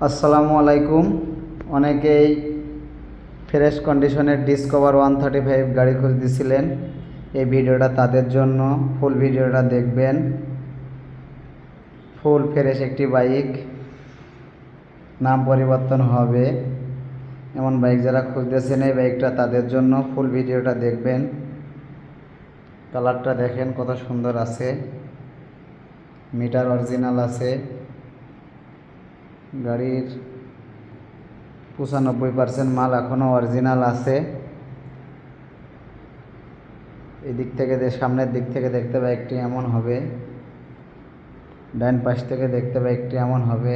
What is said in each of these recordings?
আসসালামু আলাইকুম। অনেকেই ফ্রেশ কন্ডিশনের ডিসকভার 135 গাড়ি খুঁজতেছিলেন। এই ভিডিওটা তাদের জন্য। ফুল ভিডিওটা দেখবেন। ফুল ফ্রেশ একটি বাইক, নাম পরিবর্তন হবে এমন বাইক যারা খুঁজতেছেন এই বাইকটা তাদের জন্য। ফুল ভিডিওটা দেখবেন। কালারটা দেখেন কত সুন্দর আছে, মিটার অরিজিনাল আছে, গাড়ির 95% মাল এখনও অরিজিনাল আছে। এই দিক থেকে সামনের দিক থেকে দেখতে বাইকটি এমন হবে, ডান পাশ থেকে দেখতে বাইকটি এমন হবে।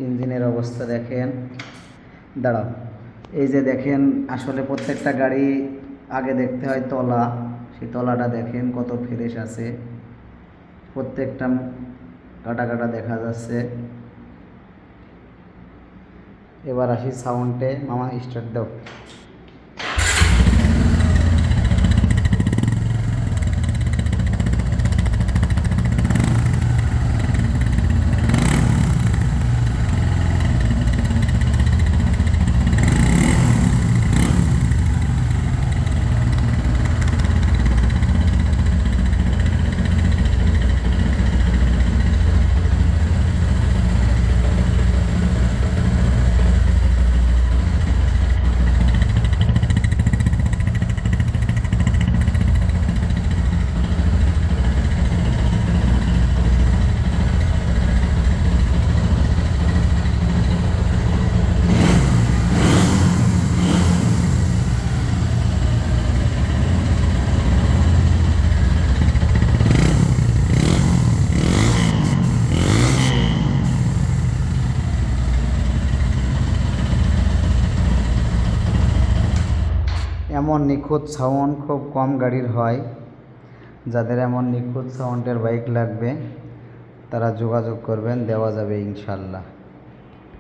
ইঞ্জিনের অবস্থা দেখেন, দাঁড়াও, এই যে দেখেন, আসলে প্রত্যেকটা গাড়ি আগে দেখতে হয় তলা, সেই তলাটা দেখেন কত ফ্রেশ আছে, প্রত্যেকটা কাটা কাটা দেখা যাচ্ছে। এবার আসি সাউন্ডে, মামা স্টার্ট দাও। এমন নিখুঁত সাউন্ড খুব কম গাড়ির হয়। যাদের এমন নিখুঁত সাউন্ডের বাইক লাগবে তারা যোগাযোগ করবেন, দেওয়া যাবে ইনশাল্লাহ।